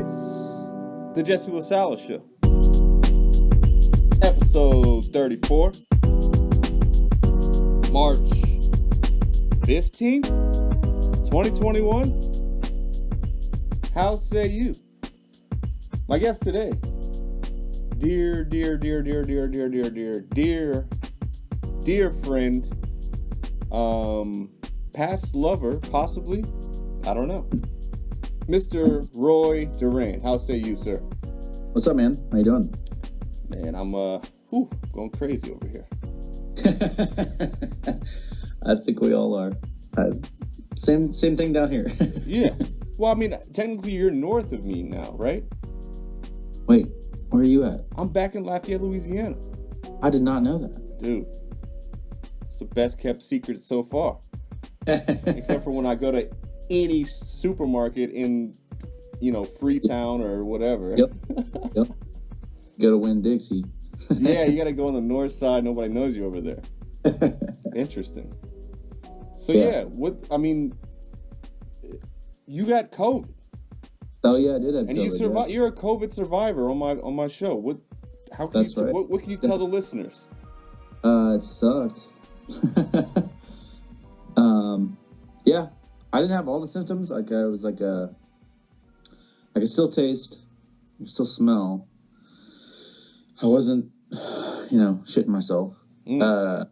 It's the LaSala Show, episode 34, March 15th, 2021. How say you? My guest today, dear friend, past lover, possibly, I don't know, Mr. Roy Durand. How say you, sir? What's up, man? How you doing? Man, I'm going crazy over here. I think we all are. Same thing down here. Yeah. Well, I mean, technically you're north of me now, right? Wait, where are you at? I'm back in Lafayette, Louisiana. I did not know that. Dude, it's the best kept secret so far. Except for when I go to any supermarket in, Freetown or whatever. Yep. Go to Winn-Dixie. Yeah, you got to go on the north side. Nobody knows you over there. Interesting. So you got COVID. Oh yeah, I did have and COVID. You survived. Yeah. You're a COVID survivor on my show. What can you tell the listeners? It sucked. Yeah, I didn't have all the symptoms. I could still taste, I could still smell. I wasn't, shitting myself. But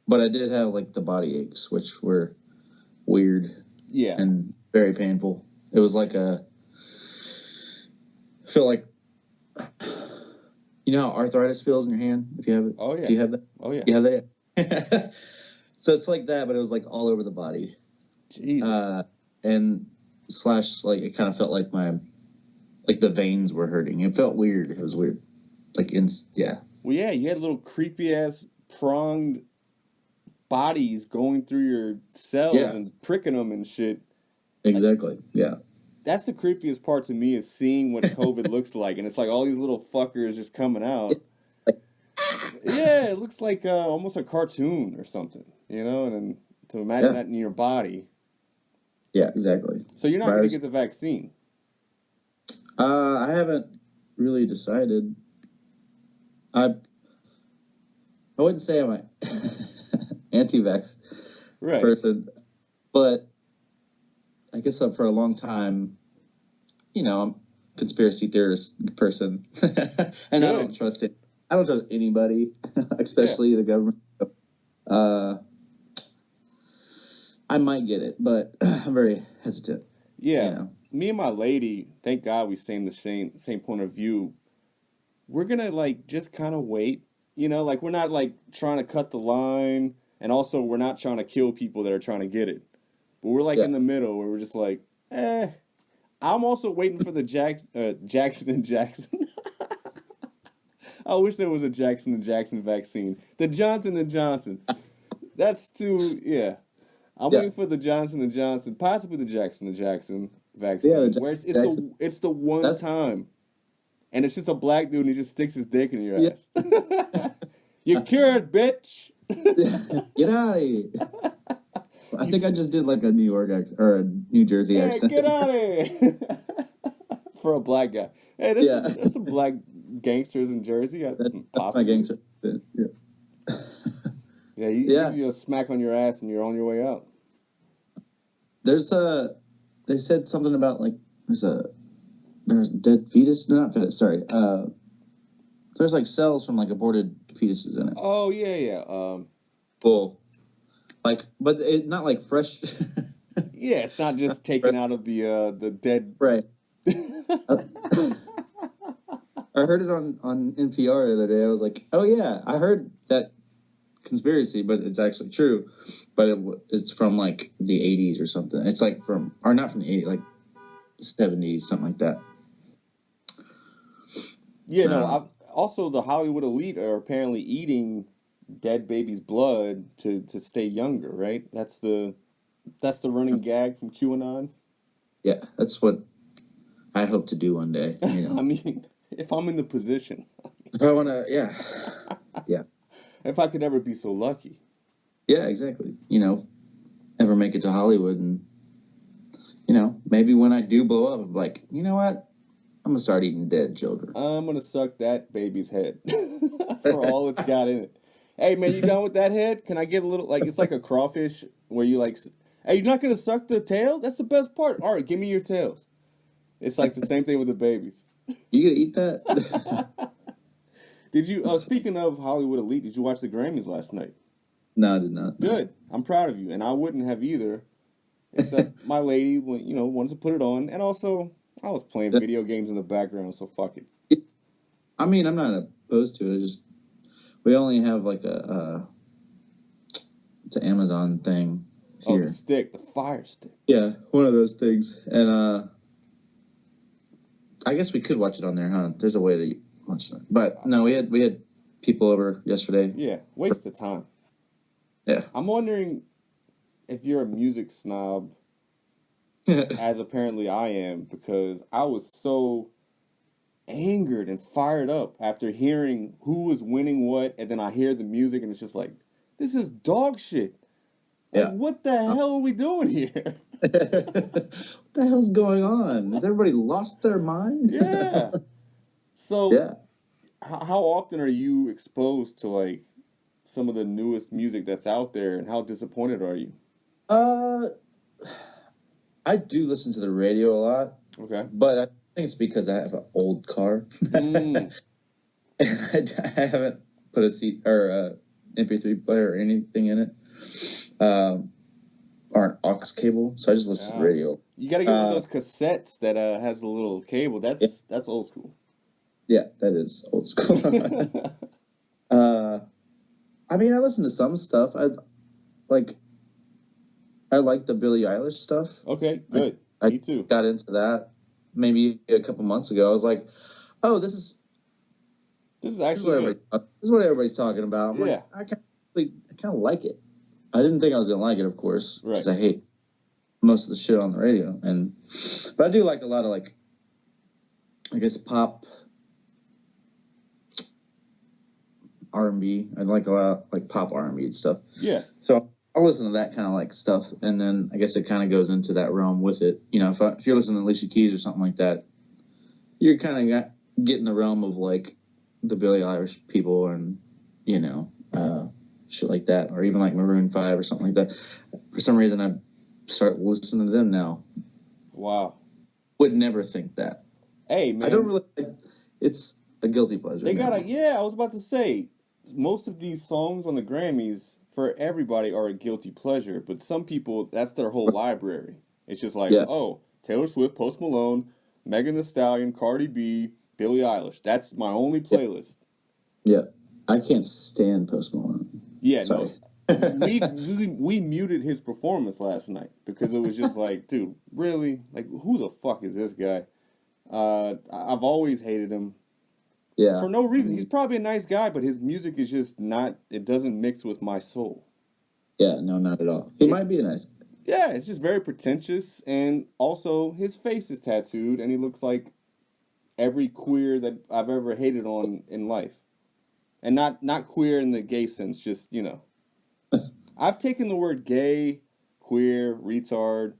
I did have the body aches, which were weird. Yeah. And very painful. It was I feel like, how arthritis feels in your hand if you have it? Oh, yeah. Do you have that? Oh, yeah. You have that? So it's like that, but it was all over the body. Jesus. And it kind of felt like the veins were hurting. It felt weird. It was weird. Yeah. Well, yeah, you had little creepy ass pronged bodies going through your cells and pricking them and shit. Exactly. Yeah. That's the creepiest part to me, is seeing what COVID looks like, and it's all these little fuckers just coming out. Yeah, it looks like almost a cartoon or something, and then to imagine that in your body. Yeah, exactly. So you're not going to get the vaccine? I haven't really decided. I wouldn't say I'm an anti-vax person, but I guess for a long time, I'm a conspiracy theorist person, and I don't trust it. I don't trust anybody, especially the government. I might get it, but I'm very hesitant. Yeah. Me and my lady, thank God we the same point of view. We're going to just kind of wait, we're not trying to cut the line, and also we're not trying to kill people that are trying to get it. But we're in the middle where we're just I'm also waiting for the Jackson & Jackson. I wish there was a Jackson & Jackson vaccine. The Johnson & Johnson. That's too, yeah. I'm waiting for the Johnson & Johnson, possibly the Jackson & Jackson vaccine, where it's the one time, and it's just a black dude and he just sticks his dick in your ass. You're cured, bitch. Get out of here. I think I just did a New York accent or a New Jersey accent. Get out of here. For a black guy. Hey, there's some black gangsters in Jersey. That's my gangster. Yeah. Yeah, you give a smack on your ass and you're on your way out. They said something about there's a dead fetus, not fetus, sorry. There's cells from aborted fetuses in it. Oh yeah. Full. But it's not fresh. Yeah, it's not just taken out of the dead. Right. I heard it on NPR the other day. I was like, oh yeah, I heard that conspiracy, but it's actually true. But it's from the 80s or something. It's not from the 80s, 70s, something like that. Yeah, also the Hollywood elite are apparently eating dead babies' blood to stay younger, right? That's the running gag from QAnon. Yeah, that's what I hope to do one day. I mean, if I'm in the position. If I want to, yeah. If I could ever be so lucky. Yeah, exactly. Ever make it to Hollywood, and maybe when I do blow up, I'm you know what? I'm gonna start eating dead children. I'm gonna suck that baby's head for all it's got in it. Hey man, you done with that head? Can I get a little like it's like a crawfish where you like? Hey, you're not gonna suck the tail? That's the best part. All right, give me your tails. It's like the same thing with the babies. You gonna eat that? Did you? Speaking of Hollywood Elite, did you watch the Grammys last night? No, I did not. Good. I'm proud of you, and I wouldn't have either, except my lady, wanted to put it on, and also I was playing video games in the background, so fuck it. I mean, I'm not opposed to it. We only have like it's an Amazon thing here. Oh, the stick, the Fire Stick. Yeah, one of those things, and I guess we could watch it on there, huh? There's a way to watch it, but no, we had people over yesterday. Yeah, waste of time. Yeah, I'm wondering if you're a music snob, as apparently I am, because I was so angered and fired up after hearing who was winning what, and then I hear the music, and it's just like, this is dog shit. Like, yeah. What the hell are we doing here? What the hell's going on? Has everybody lost their mind? Yeah. So, yeah. How often are you exposed to like some of the newest music that's out there, and how disappointed are you? I do listen to the radio a lot. Okay. But I think it's because I have an old car. And I haven't put a CD or a MP3 player or anything in it. Or an aux cable. So I just listen to the radio. You gotta get one of those cassettes that has a little cable. That's old school. Yeah, that is old school. I mean, I listen to some stuff. I like the Billie Eilish stuff. Okay, good. Me too. Got into that maybe a couple months ago. I was like, oh, this is what everybody's talking about. I'm like, I kind of like it. I didn't think I was gonna like it, of course, because I hate most of the shit on the radio. But I do like a lot of like, I guess pop, R&B. I like a lot of like pop R&B stuff. Yeah. So I'll listen to that kind of like stuff, and then I guess it kind of goes into that realm with it. You know, if you're listening to Alicia Keys or something like that, you're kind of getting the realm of like the Billie Eilish people and shit like that, or even like Maroon 5 or something like that. For some reason, I start listening to them now. Wow. Would never think that. Hey, man. I don't really. It's a guilty pleasure. I was about to say, most of these songs on the Grammys for everybody are a guilty pleasure, but some people, that's their whole library. It's just like, oh, Taylor Swift, Post Malone, Megan Thee Stallion, Cardi B, Billie Eilish. That's my only playlist. Yeah. I can't stand Post Malone. Yeah, sorry. No. we muted his performance last night because it was just like, dude, really? Like, who the fuck is this guy? I've always hated him. Yeah. For no reason. He's probably a nice guy, but his music is just not, it doesn't mix with my soul. Yeah, no, not at all. He might be a nice guy. Yeah, it's just very pretentious, and also his face is tattooed, and he looks like every queer that I've ever hated on in life. And not queer in the gay sense, just, I've taken the word gay, queer, retard,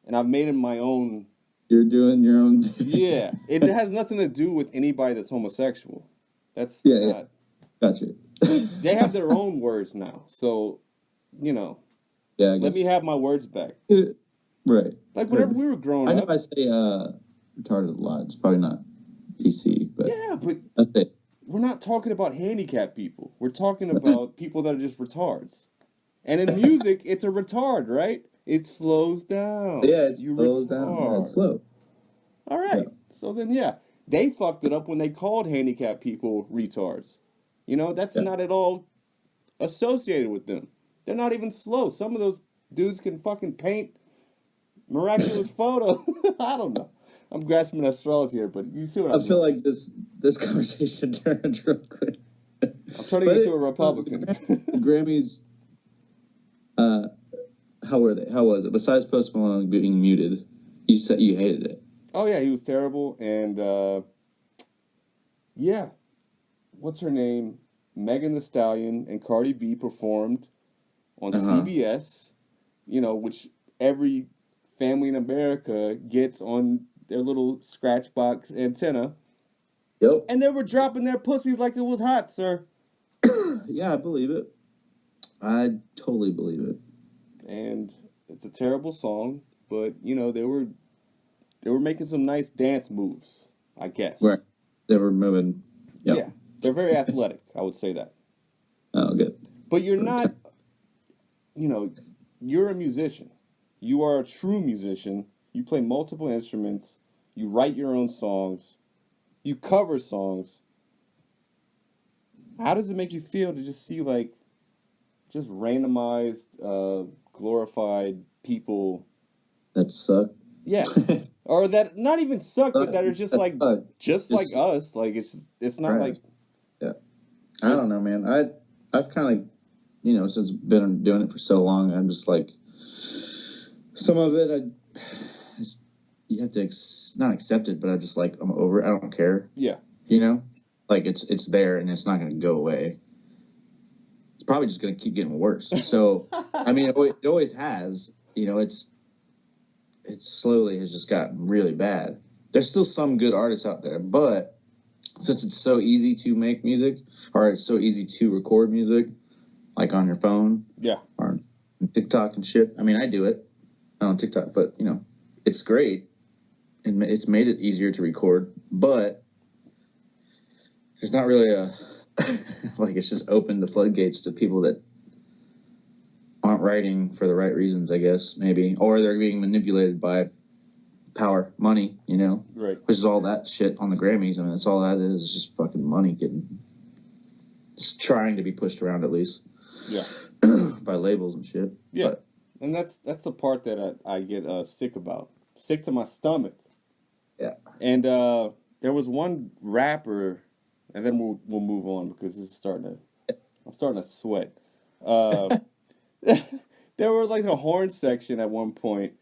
and I've made it my own. You're doing your own thing. Yeah. It has nothing to do with anybody that's homosexual. That's not. Yeah. Gotcha. They have their own words now. So, Yeah, let me have my words back. Right. Like whenever we were growing up. I know I say retarded a lot. It's probably not PC, but yeah, but that's it. We're not talking about handicapped people. We're talking about people that are just retards. And in music, it's a retard, right? It slows down. Yeah, it slows down. Yeah, it's slow. All right. Yeah. So then, they fucked it up when they called handicapped people retards. That's not at all associated with them. They're not even slow. Some of those dudes can fucking paint miraculous photos. I don't know. I'm grasping at straws here, but you see what I feel like this conversation turned real quick. I'm turning into a Republican. The Grammys, how were they? How was it? Besides Post Malone being muted, you said you hated it. Oh, yeah, he was terrible. And, what's her name? Megan Thee Stallion and Cardi B performed on CBS, which every family in America gets on their little scratch box antenna. Yep. And they were dropping their pussies like it was hot, sir. Yeah, I believe it. I totally believe it. And it's a terrible song, but you know they were making some nice dance moves, I guess. Right. They were moving. Yep. Yeah, they're very athletic. I would say that. Oh, good. But you're not. You know, you're a musician. You are a true musician. You play multiple instruments. You write your own songs. You cover songs. How does it make you feel to just see like just randomized, glorified people that suck? Yeah, or that not even suck, but that are just like just like us. Like it's not like. Yeah, I don't know, man. I've kind of, you know, since been doing it for so long, I'm just like, some of it you have to not accept it, but I'm just like, I'm over it. I don't care. Yeah. You know, like it's there and it's not going to go away. It's probably just going to keep getting worse. So, I mean, it always has. You know, it slowly has just gotten really bad. There's still some good artists out there, but since it's so easy to make music, or it's so easy to record music, like on your phone, yeah, or on TikTok and shit. I mean, I do it on TikTok, but you know, it's great. And it's made it easier to record, but there's not really a like it's just opened the floodgates to people that aren't writing for the right reasons, I guess, maybe, or they're being manipulated by power, money, you know, right? Which is all that shit on the Grammys. I mean, that's all that is just fucking money it's trying to be pushed around at least, yeah, by labels and shit. Yeah, but, and that's the part that I get sick about, sick to my stomach. Yeah. And there was one rapper, and then we'll move on because I'm starting to sweat. There was like a horn section at one point,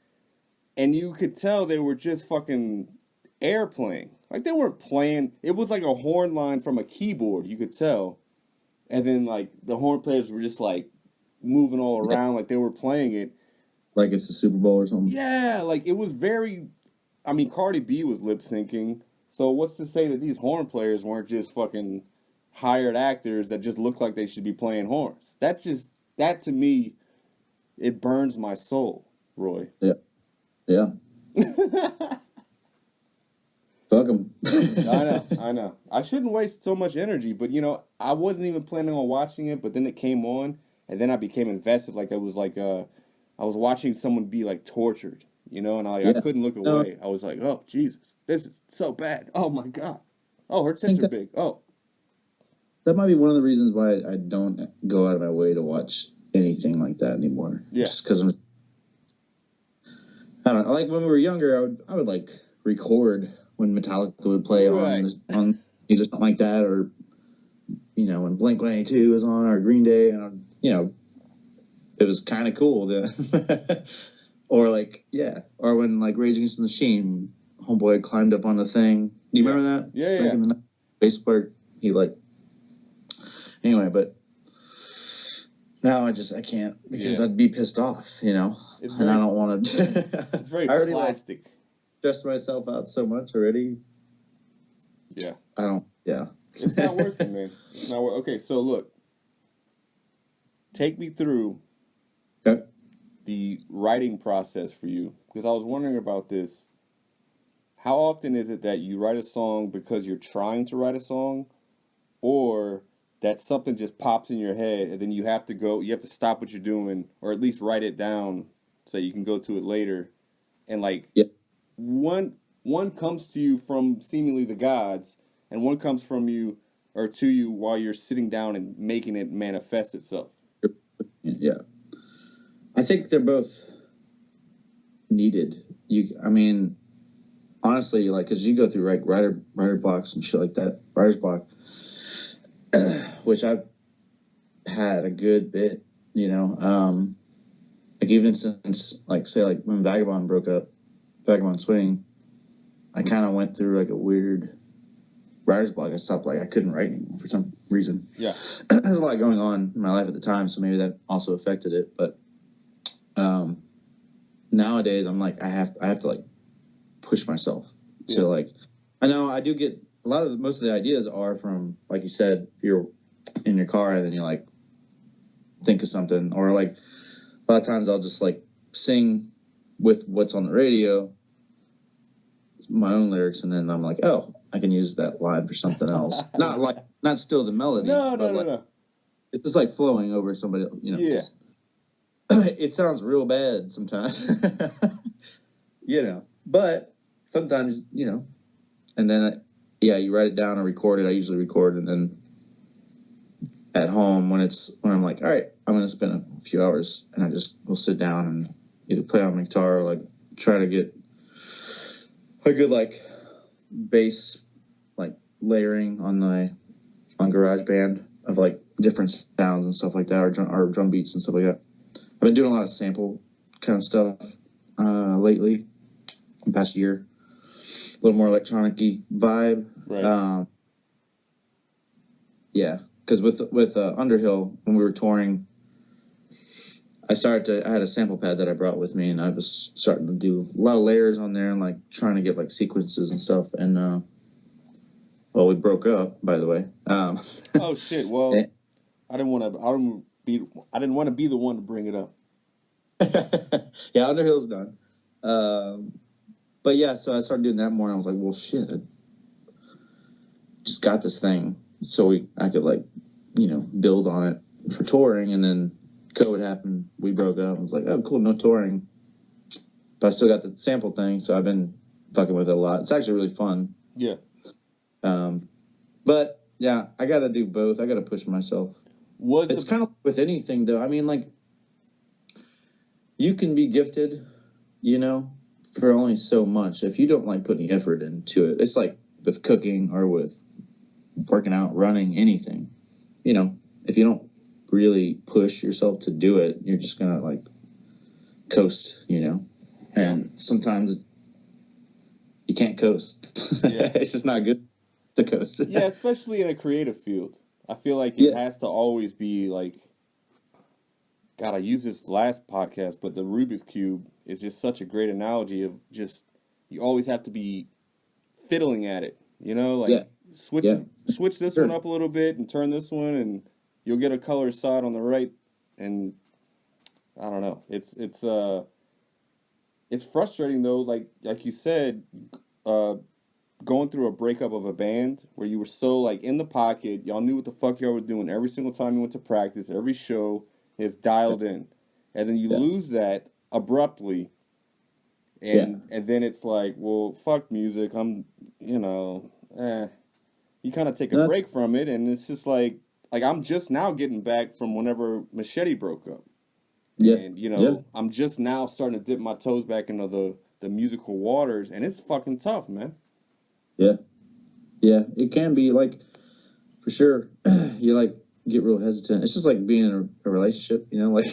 and you could tell they were just fucking air playing. Like they weren't playing. It was like a horn line from a keyboard. You could tell, and then like the horn players were just like moving all around, like they were playing it, like it's the Super Bowl or something. Yeah, like it was very. I mean, Cardi B was lip syncing, so what's to say that these horn players weren't just fucking hired actors that just look like they should be playing horns? That to me, it burns my soul, Roy. Yeah. Fuck them. I know. I shouldn't waste so much energy, but you know, I wasn't even planning on watching it, but then it came on, and then I became invested. Like it was like I was watching someone be like tortured. You know, and I couldn't look away. I was like, oh, Jesus, this is so bad. Oh, my God. Oh, her tits are big. Oh. That might be one of the reasons why I don't go out of my way to watch anything like that anymore. Yeah. Just because I don't know. Like when we were younger, I would like record when Metallica would play on music, something like that, or, you know, when Blink-182 was on, or Green Day, and, you know, it was kind of cool to... Or like, or when like Rage Against the Machine, homeboy climbed up on the thing. Do you remember that? Yeah. Back in the bass player, he like. Anyway, but now I can't because I'd be pissed off, you know, and I don't want to. It's very plastic. Like, stressed myself out so much already. Yeah. I don't. Yeah. It's not working, man. It's not working. Okay, so look, take me through. Okay. The writing process for you, because I was wondering about this. How often is it that you write a song because you're trying to write a song, or that something just pops in your head and then you have to stop what you're doing, or at least write it down so you can go to it later, and like one comes to you from seemingly the gods, and one comes from you or to you while you're sitting down and making it manifest itself. Yeah. I think they're both needed. I mean, honestly, like, because you go through like writer blocks and shit like that, writer's block, which I've had a good bit, you know. Like even since like say like when Vagabond broke up, Vagabond Swing, I kind of went through like a weird writer's block. I stopped, like I couldn't write anymore for some reason. Yeah, there's a lot going on in my life at the time, so maybe that also affected it, but. Nowadays I'm like I have to like push myself to like, I know I do get most of the ideas are from, like you said, you're in your car and then you like think of something, or like a lot of times I'll just like sing with what's on the radio, my own lyrics, and then I'm like, oh, I can use that line for something else. Not still the melody. No. It's just like flowing over somebody, Yeah. Just, it sounds real bad sometimes, but sometimes, and then, you write it down or record it. I usually record, and then at home when I'm like, all right, I'm going to spend a few hours, and I just will sit down and either play on my guitar or like try to get a good like bass, like layering on GarageBand of like different sounds and stuff like that, or drum beats and stuff like that. I've been doing a lot of sample kind of stuff lately, the past year. A little more electronic-y vibe. Right. Because with Underhill, when we were touring, I had a sample pad that I brought with me, and I was starting to do a lot of layers on there and like trying to get like sequences and stuff. And we broke up, by the way. Oh shit! Well, I didn't want to be the one to bring it up. Yeah, Underhill's done. But yeah, so I started doing that more, and I was like, well, shit, I just got this thing, so I could like, build on it for touring, and then COVID happened, we broke up. I was like, oh, cool, no touring. But I still got the sample thing, so I've been fucking with it a lot. It's actually really fun. Yeah. But yeah, I got to do both. I got to push myself. It's kind of with anything, though. I mean, like, you can be gifted, for only so much. If you don't like putting effort into it, it's like with cooking or with working out, running, anything. If you don't really push yourself to do it, you're just gonna like coast, and sometimes you can't coast. Yeah. It's just not good to coast. Yeah, especially in a creative field. I feel like it has to always be like, God, I used this last podcast, but the Rubik's Cube is just such a great analogy of just, you always have to be fiddling at it, switch this one up a little bit and turn this one, and you'll get a color side on the right. And I don't know, it's frustrating though, like you said, going through a breakup of a band where you were so like in the pocket, y'all knew what the fuck y'all were doing every single time you went to practice, every show is dialed in, and then you lose that abruptly, and then it's like, well, fuck music, I'm, you kind of take a break from it, and it's just like I'm just now getting back from whenever Machete broke up, and I'm just now starting to dip my toes back into the musical waters, and it's fucking tough, man. Yeah, it can be, like, for sure. You like get real hesitant. It's just like being in a relationship, like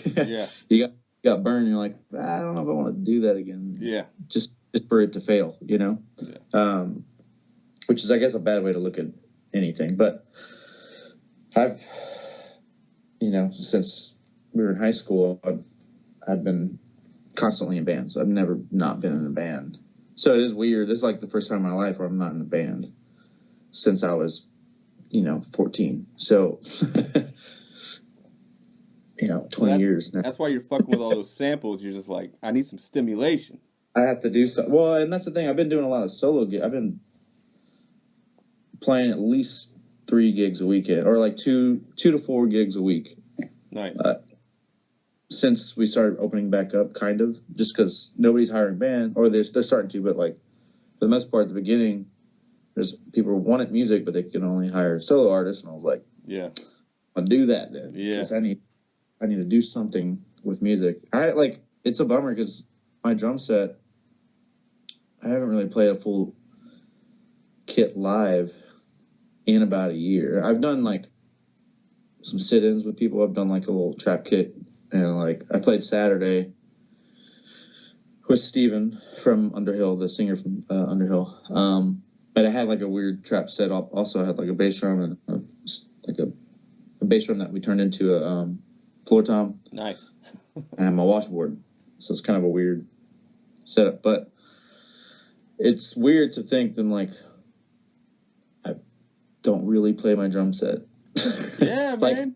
you got burned. You're like, I don't know if I want to do that again. Yeah, just for it to fail, which is, I guess, a bad way to look at anything. But I've, since we were in high school, I've been constantly in bands. I've never not been in a band. So it is weird. This is like the first time in my life where I'm not in a band since I was, 14. So, 20 years now. That's why you're fucking with all those samples. You're just like, I need some stimulation. I have to do something. Well, and that's the thing. I've been doing a lot of solo gigs. I've been playing at least 3 gigs a weekend, or like 2 to 4 gigs a week. Nice. Since we started opening back up, kind of, just because nobody's hiring band, or they're starting to, but like for the most part, at the beginning, there's people wanted music, but they can only hire solo artists, and I was like, yeah, I'll do that then, because I need to do something with music. It's a bummer because my drum set, I haven't really played a full kit live in about a year. I've done like some sit-ins with people. I've done like a little trap kit. And, like, I played Saturday with Steven from Underhill, the singer from Underhill. But I had, like, a weird trap set up. Also, I had, like, a bass drum and, a bass drum that we turned into a floor tom. Nice. And my washboard. So it's kind of a weird setup. But it's weird to think that, like, I don't really play my drum set. Yeah, like, man.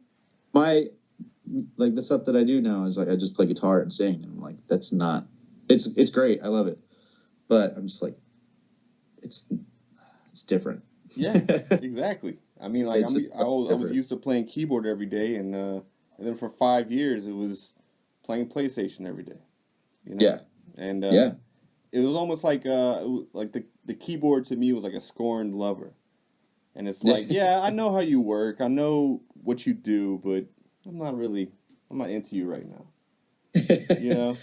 Like, the stuff that I do now is, like, I just play guitar and sing. And, like, that's not... It's great. I love it. But I'm just, like, it's different. Yeah, exactly. I mean, like, I was used to playing keyboard every day, and then for 5 years, it was playing PlayStation every day. You know? Yeah. And it was almost like the keyboard to me was like a scorned lover. And it's like, yeah, I know how you work, I know what you do, but I'm not into you right now. You know?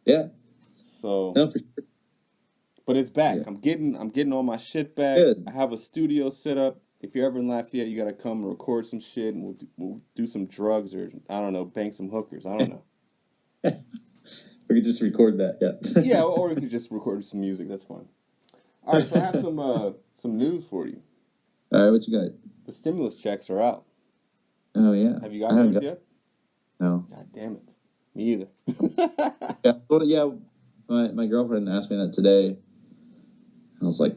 Yeah. So, no, for sure. But it's back. Yeah. I'm getting all my shit back. Good. I have a studio set up. If you're ever in Lafayette, you gotta come and record some shit, and we'll do some drugs, or I don't know, bang some hookers. I don't know. We could just record that. Yeah. Yeah, or we could just record some music. That's fine. All right, so I have some news for you. All right, what you got? The stimulus checks are out. Oh yeah. Have you gotten those yet? No. God damn it. Me either. Yeah. Well, yeah. My girlfriend asked me that today. I was like,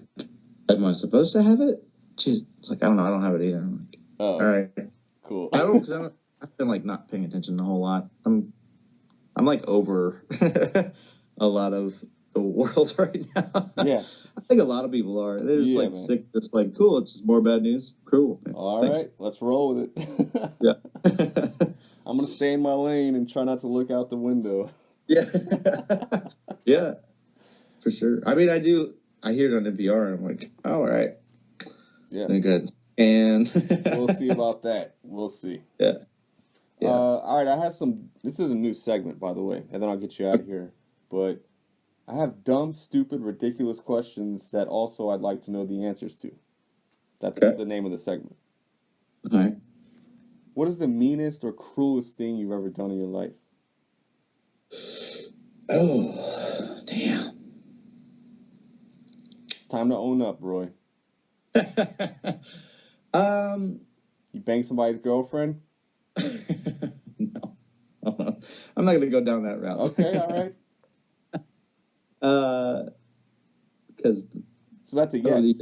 "Am I supposed to have it?" She's like, "I don't know. I don't have it either." I'm like, "Oh, all right, cool." I don't because I've been like not paying attention a whole lot. I'm like over a lot of the world right now. Yeah, I think a lot of people are. They're just like man. Sick. Just like cool. It's just more bad news. Cool. Man. All Thanks. Right, let's roll with it. Yeah. I'm gonna stay in my lane and try not to look out the window. Yeah. Yeah. For sure. I mean, I hear it on NPR, and I'm like, oh, all right. Yeah. Good. And we'll see about that. We'll see. Yeah. Yeah. All right, I have some. This is a new segment, by the way, and then I'll get you out of here. But I have dumb, stupid, ridiculous questions that also I'd like to know the answers to. That's the name of the segment. All right. What is the meanest or cruelest thing you've ever done in your life? Oh, damn. It's time to own up, Roy. You banged somebody's girlfriend? No. I'm not going to go down that route. Okay, all right. Because so that's a yes.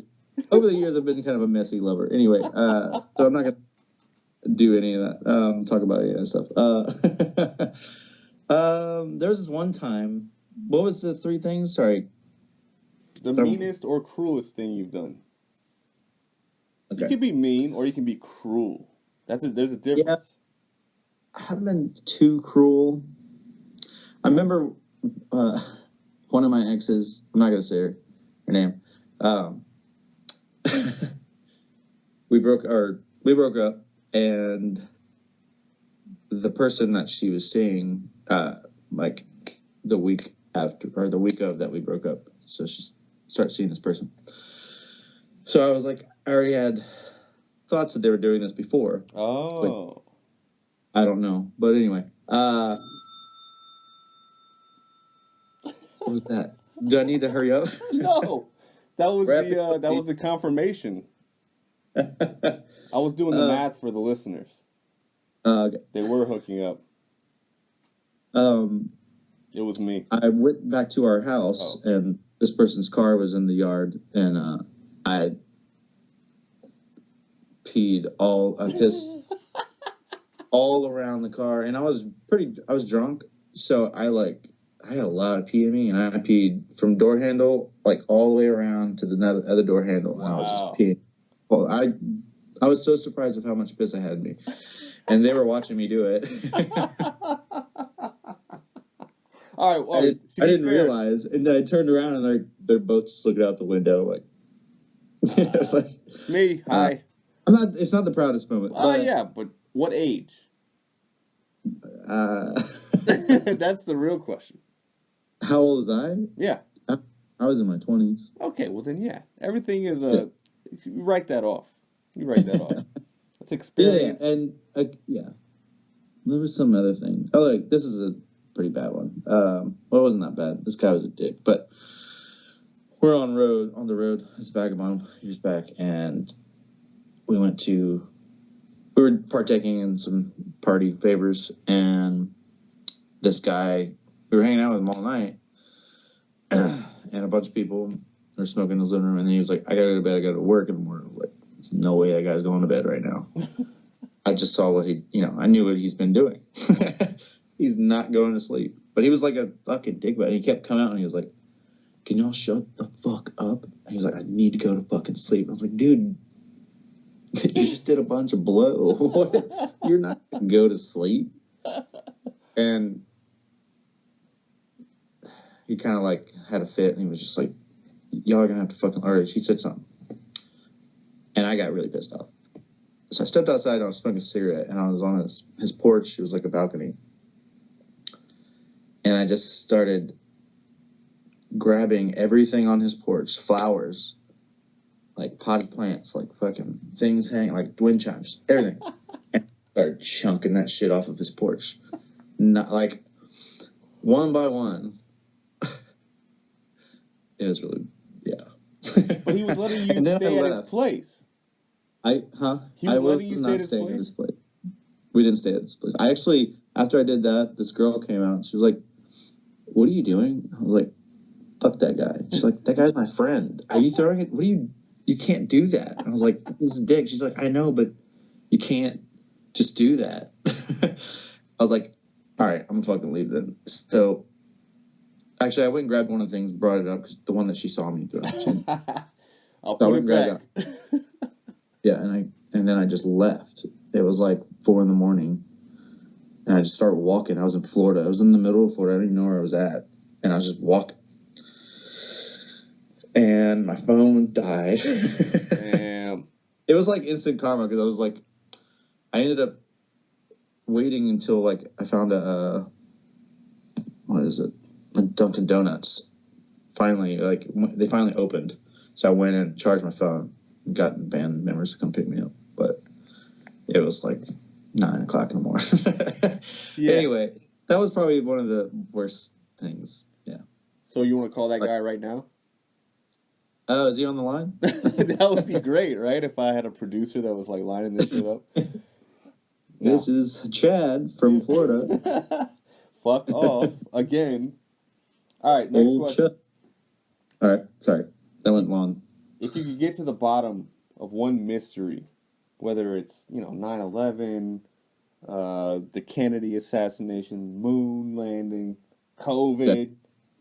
Over the years, I've been kind of a messy lover. Anyway, so I'm not going to do any of that. Talk about any of that stuff. There was this one time. What was the three things? Sorry. The meanest or cruelest thing you've done. Okay. You can be mean or you can be cruel. There's a difference. Yeah. I haven't been too cruel. I remember one of my exes. I'm not going to say her name. We broke up, and the person that she was seeing, like the week after or the week of that we broke up, so she started seeing this person. So I was like, I already had thoughts that they were doing this before. Oh, I don't know, but anyway, what was that? Do I need to hurry up? No, that was the confirmation. I was doing the math for the listeners. Okay. They were hooking up. It was me. I went back to our house, and this person's car was in the yard, and I pissed all around the car, and I was drunk, so I had a lot of pee in me, and I peed from door handle like all the way around to the other door handle. Wow. And I was just peeing. Well, I was so surprised of how much piss I had in me, and they were watching me do it. All right, well, I didn't realize, and I turned around, and they're both just looking out the window, like it's me. Hi. It's not the proudest moment. Yeah, but what age? That's the real question. How old was I? Yeah, I was in my 20s. Okay, well then, yeah, everything is You write that off. That's experience. Yeah, and yeah, there was some other thing. Oh, like this is a pretty bad one. Well, it wasn't that bad. This guy was a dick, but we're on the road. It's Vagabond years back, and we were partaking in some party favors, and this guy, we were hanging out with him all night, and a bunch of people are smoking in his living room. And then he was like, I gotta go to bed. I gotta go to work in the morning. I was like, there's no way that guy's going to bed right now. I just saw what I knew what he's been doing. He's not going to sleep. But he was like a fucking dickbag. He kept coming out and he was like, can y'all shut the fuck up? And he was like, I need to go to fucking sleep. I was like, dude, you just did a bunch of blow. You're not going to go to sleep. And he kind of like had a fit and he was just like, y'all are going to have to fucking, or he said something. And I got really pissed off. So I stepped outside and I was smoking a cigarette and I was on his porch. It was like a balcony. And I just started grabbing everything on his porch, flowers, like potted plants, like fucking things hanging, like wind chimes, everything. And I started chunking that shit off of his porch. Not like one by one. It was really, yeah. But he was letting you stay at his place. He was letting you stay at his place? We didn't stay at his place. I actually, after I did that, this girl came out and she was like, what are you doing? I was like, fuck that guy. She's like, that guy's my friend. Are you throwing it? You can't do that. And I was like, this is a dick. She's like, I know, but you can't just do that. I was like, all right, I'm gonna fucking leave then. So, actually, I went and grabbed one of the things, brought it up, because the one that she saw me throw. I'll put it back. Yeah, and then I just left. It was like 4 a.m. And I just started walking. I was in Florida. I was in the middle of Florida. I didn't even know where I was at. And I was just walking. And my phone died. Damn. It was like instant karma because I was like, I ended up waiting until like I found a Dunkin' Donuts. Finally, like they finally opened. So I went and charged my phone and got band members to come pick me up. But it was like 9:00 in the morning. Yeah. Anyway, that was probably one of the worst things. Yeah. So you want to call that guy right now? Oh, is he on the line? That would be great, right? If I had a producer that was like lining this shit up. This is Chad from Florida. Fuck off again. All right, next question. All right, sorry. That went long. If you could get to the bottom of one mystery, whether it's, 9/11, the Kennedy assassination, moon landing, COVID,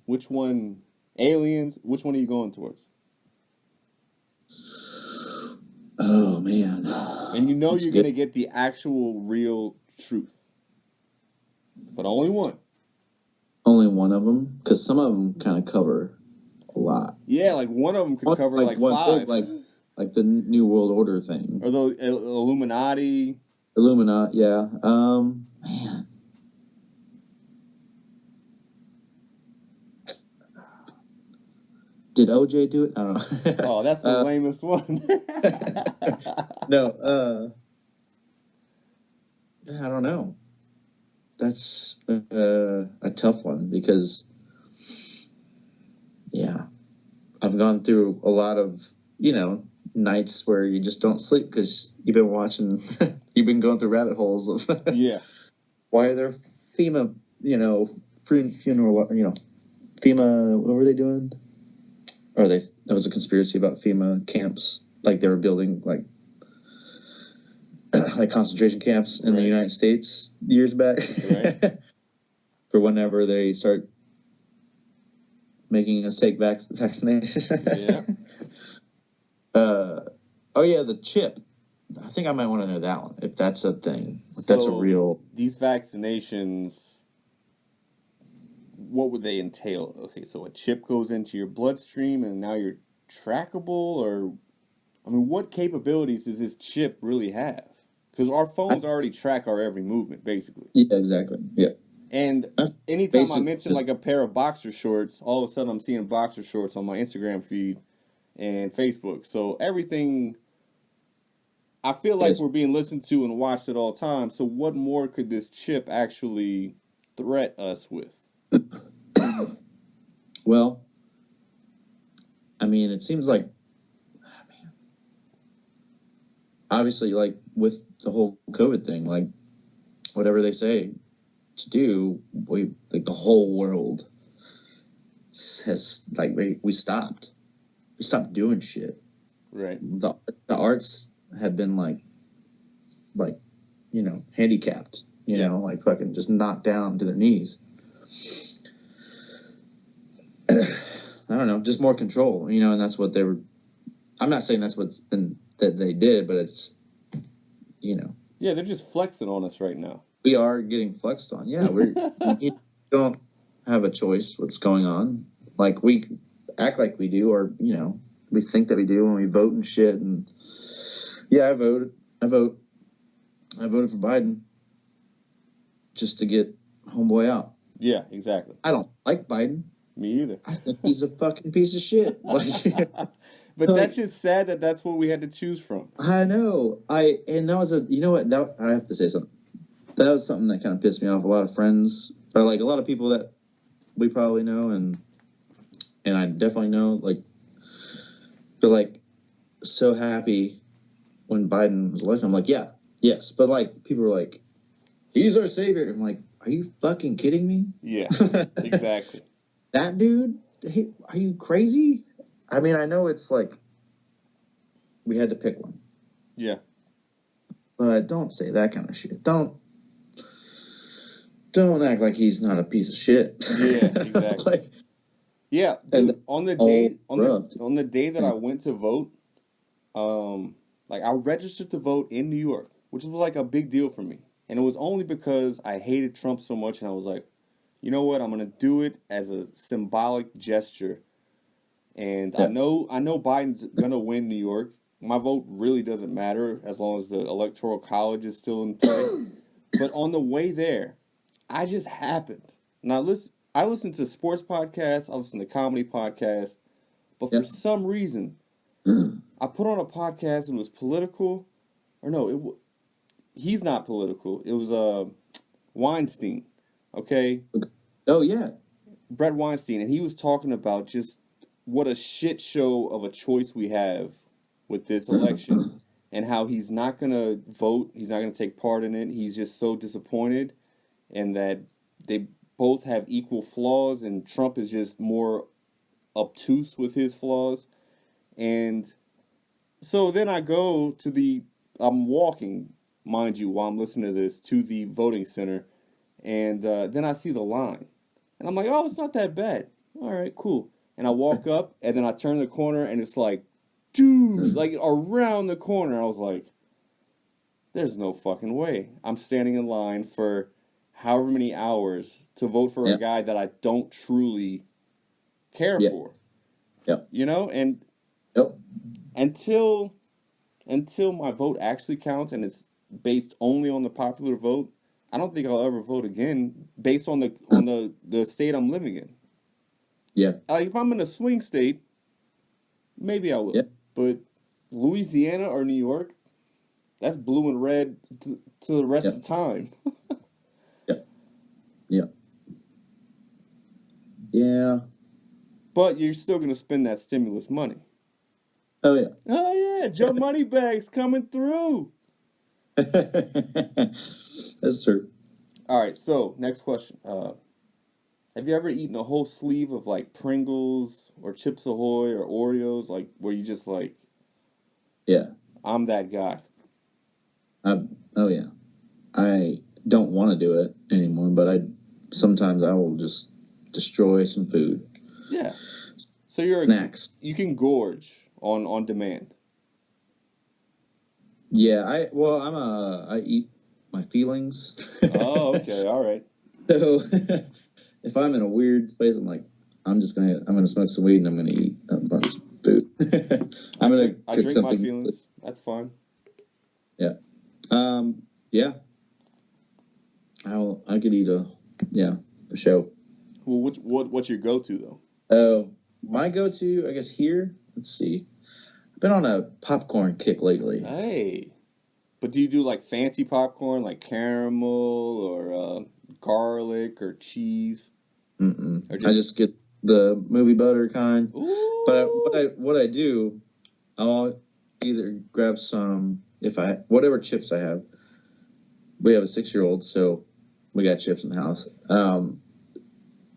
which one, aliens, which one are you going towards? Oh, man. And you're going to get the actual real truth. But only one. Only one of them? Because some of them kind of cover a lot. Yeah, like one of them could cover like 5. Like the New World Order thing. Or the Illuminati. Yeah. Man. Did OJ do it? I don't know. Oh, that's the lamest one. No. I don't know. That's a tough one because, yeah, I've gone through a lot of, nights where you just don't sleep because you've been watching, you've been going through rabbit holes of, yeah. Why are there FEMA, funeral, FEMA, what were they doing? Or that was a conspiracy about FEMA camps, like they were building like concentration camps in the United States years back. Right. For whenever they start making us take vaccination. Yeah. Oh yeah, the chip. I think I might want to know that one, if that's a thing. If that's a real... These vaccinations, what would they entail? Okay, so a chip goes into your bloodstream and now you're trackable, or... I mean, what capabilities does this chip really have? Because our phones already track our every movement, basically. Yeah, exactly. Yeah. And anytime I mention like a pair of boxer shorts, all of a sudden I'm seeing boxer shorts on my Instagram feed and Facebook. So everything, I feel like we're being listened to and watched at all times. So what more could this chip actually threat us with? Well, I mean, it seems like, obviously, like with the whole COVID thing, like whatever they say to do, the whole world has like we stopped doing shit. Right. The arts have been like handicapped. You know, like fucking just knocked down to their knees. I don't know, just more control, and that's what they were. I'm not saying that's what's been that they did, but it's, Yeah, they're just flexing on us right now. We are getting flexed on. Yeah, we don't have a choice what's going on. Like, we act like we do, or, we think that we do when we vote and shit. And, yeah, I voted for Biden just to get homeboy out. Yeah, exactly. I don't like Biden. Me either. I think he's a fucking piece of shit. But that's just sad that that's what we had to choose from. I know. And that was I have to say something. That was something that kind of pissed me off. A lot of friends, or like a lot of people that we probably know, and I definitely know, like, feel like so happy when Biden was elected. I'm like, yeah, yes. But like, people were like, he's our savior. I'm like, are you fucking kidding me? Yeah, exactly. That dude? Hey, are you crazy? I mean, I know it's like we had to pick one. Yeah. But don't say that kind of shit. Don't act like he's not a piece of shit. Yeah, exactly. Yeah, dude, on the day that I went to vote, like, I registered to vote in New York, which was like a big deal for me. And it was only because I hated Trump so much, and I was like, you know what? I'm gonna do it as a symbolic gesture. And I know Biden's gonna win New York. My vote really doesn't matter as long as the Electoral College is still in play. But on the way there, I just happened. Now, I listen to sports podcasts, I listen to comedy podcasts, but for some reason, I put on a podcast and it was political. Or no, he's not political. It was Weinstein. Okay. Oh yeah, Brett Weinstein, and he was talking about just what a shit show of a choice we have with this election, and how he's not gonna vote, he's not gonna take part in it. He's just so disappointed, and that they both have equal flaws, and Trump is just more obtuse with his flaws. And so then I go to I'm walking, mind you, while I'm listening to this, to the voting center. And then I see the line. And I'm like, oh, it's not that bad. All right, cool. And I walk up, and then I turn the corner, and it's like, dude, like around the corner. I was like, there's no fucking way. I'm standing in line for however many hours to vote for a guy that I don't truly care for. Yep. And until my vote actually counts and it's based only on the popular vote, I don't think I'll ever vote again based on the state I'm living in. Yeah. Like, if I'm in a swing state, maybe I will. Yeah. But Louisiana or New York, that's blue and red to the rest of the time. Yeah. But you're still going to spend that stimulus money. Oh, yeah. Oh, yeah. Joe Moneybags coming through. That's true. All right. So, next question. Have you ever eaten a whole sleeve of, like, Pringles or Chips Ahoy or Oreos, like, where you just, like... Yeah. I'm that guy. Oh, yeah. I don't want to do it anymore, but sometimes I will just destroy some food. Yeah. So you're next. You can gorge on demand. Yeah, I eat my feelings. Oh, okay, all right. So if I'm in a weird place, I'm like, I'm gonna smoke some weed and I'm gonna eat a bunch of food. I drink something. My feelings. That's fine. Yeah. Yeah. I could eat for sure. Well, what's your go-to though? Oh, my go-to, I guess here. Let's see. I've been on a popcorn kick lately. Hey, but do you do like fancy popcorn, like caramel or garlic or cheese? Mm-mm. I just get the movie butter kind. Ooh. But what I do, I'll either grab some whatever chips I have. We have a 6-year-old, so we got chips in the house.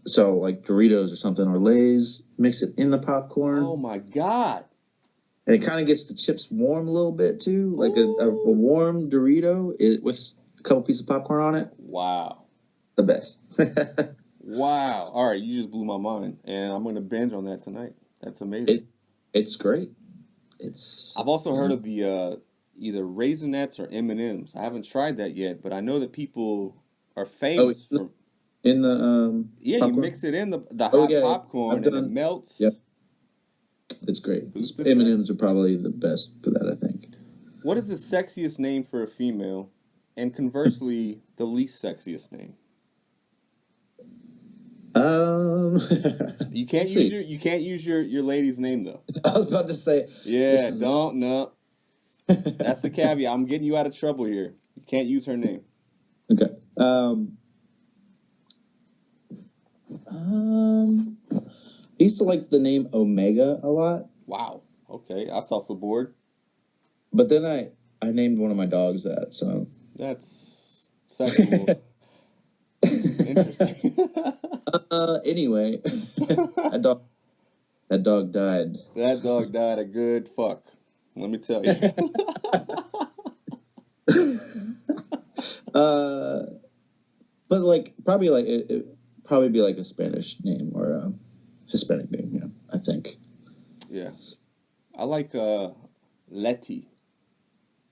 So like Doritos or something, or Lay's, mix it in the popcorn. Oh my God. And it kind of gets the chips warm a little bit too, like a warm Dorito with a couple pieces of popcorn on it. Wow. The best. Wow. All right, you just blew my mind, and I'm going to binge on that tonight. That's amazing. It's great. I've also heard of the either Raisinets or M&Ms. I haven't tried that yet, but I know that people are famous for... In the yeah, popcorn? You mix it in the hot popcorn and it melts. Yep. It's great. M&Ms are probably the best for that, I think. What is the sexiest name for a female, and conversely, the least sexiest name? You can't use your lady's name though. I was about to say. Yeah, no. That's the caveat. I'm getting you out of trouble here. You can't use her name. Okay. I used to like the name Omega a lot. Wow. Okay, that's off the board. But then I named one of my dogs that, so. That's sexual. Interesting. Anyway, that dog died. That dog died a good fuck. Let me tell you. But like probably like it probably be like a Spanish name or a Hispanic name. Yeah, I think. Yeah, I like Letty.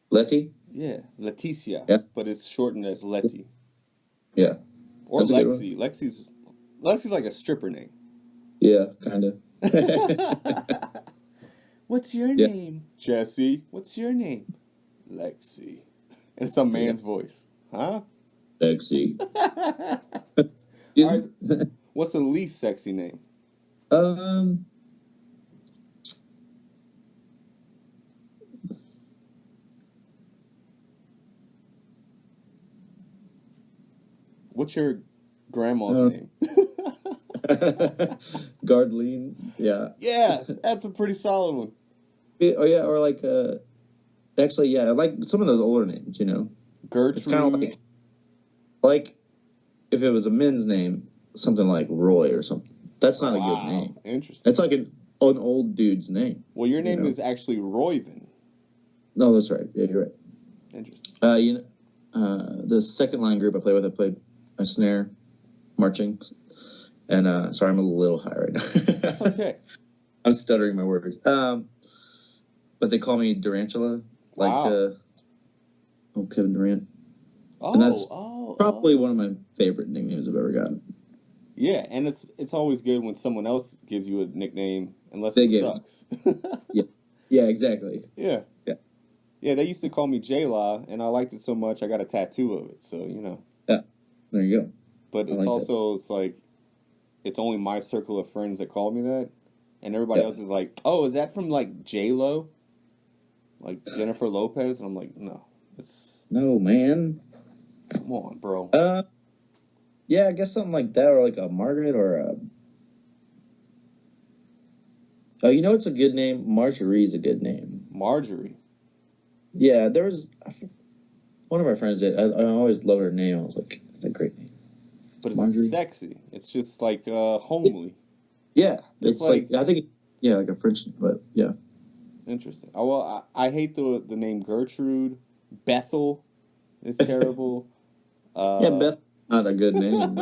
Letty? Yeah, Leticia. Yeah. But it's shortened as Letty. Yeah. Or Lexi. Lexi's like a stripper name. Yeah, kind of. What's your name? Jesse. What's your name? Lexi. And it's a man's voice. Huh? Lexi. Right. What's the least sexy name? What's your grandma's name? Gardleen. Yeah. Yeah, that's a pretty solid one. Oh yeah, or like actually yeah, I like some of those older names, you know. Gertrude. It's kind of like if it was a men's name, something like Roy or something. That's not a good name. Interesting. It's like an old dude's name. Well, your name is actually Royven. No, that's right. Yeah, you're right. Interesting. The second line group I played a snare, marching, and sorry, I'm a little high right now. That's okay. I'm stuttering my words. But they call me Durantula, like Kevin Durant. And that's probably one of my favorite nicknames I've ever gotten. Yeah, and it's always good when someone else gives you a nickname, unless it sucks. Yeah, exactly. Yeah. Yeah, they used to call me J-La, and I liked it so much I got a tattoo of it. So Yeah, there you go. But it's like it's only my circle of friends that call me that, and everybody else is like, "Oh, is that from like J-Lo, like Jennifer Lopez?" And I'm like, "No, no, man. Come on, bro." Yeah, I guess something like that, or like a Margaret, or a. Oh, you know what's a good name? Marjorie's a good name. Marjorie. Yeah, there was one of our friends that I always loved her name. I was like, that's a great name. But it's sexy. It's just like homely. Yeah, it's like I think like a French, but yeah. Interesting. Oh well, I hate the name Gertrude. Bethel is terrible. Yeah, Bethel not a good name.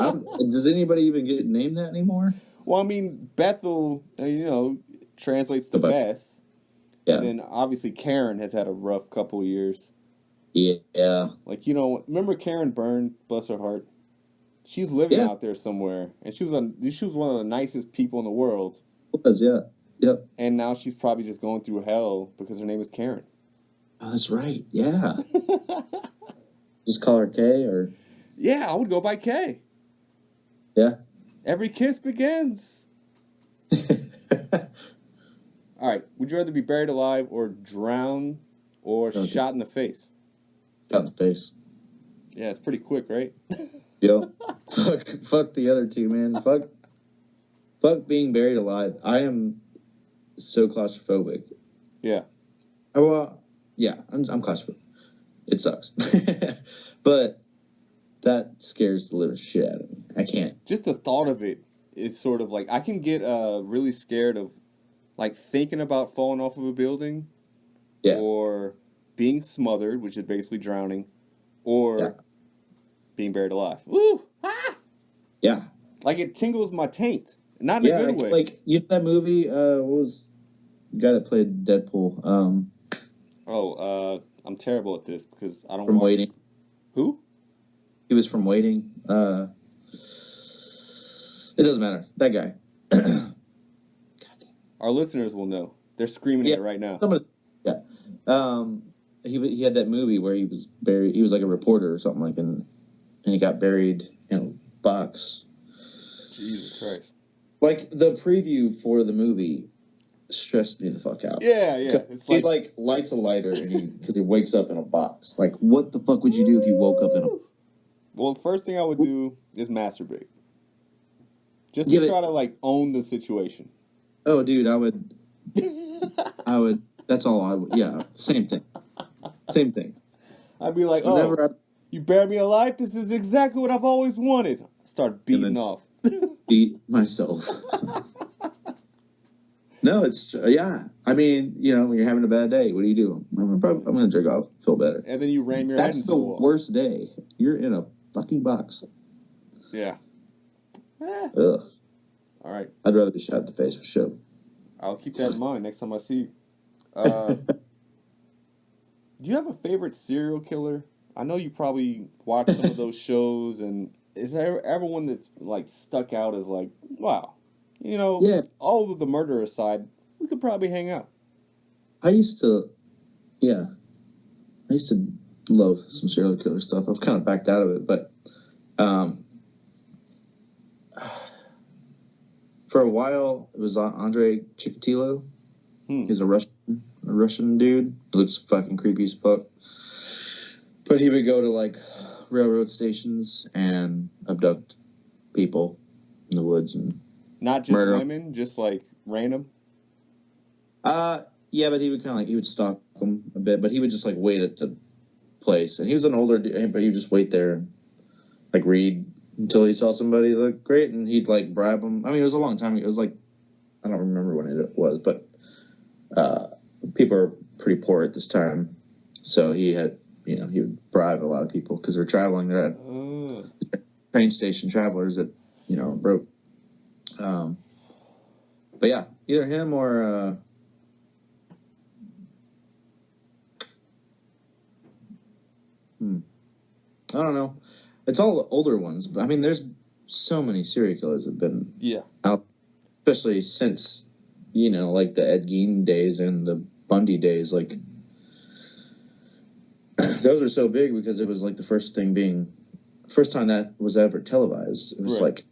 Does anybody even get named that anymore? Well, I mean, Bethel, translates to Beth. Yeah. And then obviously Karen has had a rough couple of years. Yeah. Like remember Karen Byrne? Bless her heart. She's living out there somewhere, and she was one of the nicest people in the world. Yeah. And now she's probably just going through hell because her name is Karen. Oh, that's right. Yeah. Just call her K, or. Yeah, I would go by K. Yeah. Every kiss begins. All right. Would you rather be buried alive or drowned or shot in the face? Shot in the face. Yeah, it's pretty quick, right? Yo, fuck the other two, man. Fuck being buried alive. I am so claustrophobic. Yeah. Well, yeah, I'm claustrophobic. It sucks, but that scares the living shit out of me. I can't. Just the thought of it is sort of like I can get really scared of like thinking about falling off of a building, or being smothered, which is basically drowning, or being buried alive. Woo! Ah! Yeah. Like it tingles my taint, not in a good way. Like you know that movie. What was the guy that played Deadpool? I'm terrible at this because I don't. From Waiting. Who? He was from Waiting. It doesn't matter. That guy. Our listeners will know. They're screaming it right now. He had that movie where he was buried. He was like a reporter or something like, and he got buried in a box. Jesus Christ! Like the preview for the movie stressed me the fuck out. Yeah. It's he like lights a lighter and because he wakes up in a box. Like, what the fuck would you do if you woke up in a? Well, the first thing I would do is masturbate, just to try to like own the situation. Oh, dude, I would. That's all I would. Yeah, same thing. I'd be like, you buried me alive? This is exactly what I've always wanted. Start beating off. Beat myself. No, it's, I mean, when you're having a bad day, what do you do? I'm going to jerk off, feel better. And then you ram your head into the wall. That's the worst day. You're in a fucking box. Yeah. Ugh. All right. I'd rather be shot in the face for sure. I'll keep that in mind next time I see you. Do you have a favorite serial killer? I know you probably watch some of those shows, and is there ever one that's like stuck out as like, wow, all of the murder aside, we could probably hang out. I used to love some serial killer stuff. I've kind of backed out of it, but for a while it was Andre Chicotilo. He's a Russian dude. Looks fucking creepy as fuck. But he would go to like railroad stations and abduct people in the woods and not just women, just like random. Yeah, but he would he would stalk them a bit, but he would just like wait at the place, and he was an older dude, but he would just wait there and like read until he saw somebody that looked great, and he'd like bribe them. I mean, it was a long time ago. It was like, I don't remember when it was, but people are pretty poor at this time, so he had, he would bribe a lot of people because they're traveling. They're at train station travelers that broke. But yeah, either him or I don't know. It's all the older ones, but I mean, there's so many serial killers have been out, especially since like the Ed Gein days and the Bundy days. Like those are so big because it was like the first time that was ever televised. It was like,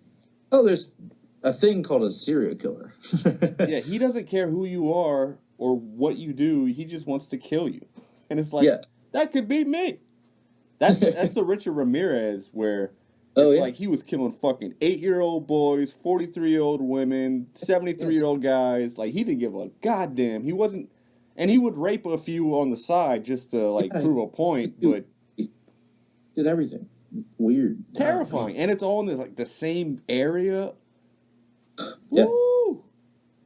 oh, there's a thing called a serial killer. Yeah, he doesn't care who you are or what you do. He just wants to kill you. And it's like, that could be me. That's the Richard Ramirez where it's like he was killing fucking 8-year-old boys, 43-year-old women, 73-year-old guys. Like, he didn't give a goddamn. He wasn't, and he would rape a few on the side just to like prove a point. But he did everything. Weird, terrifying, and it's all in this like the same area. Yeah. Woo!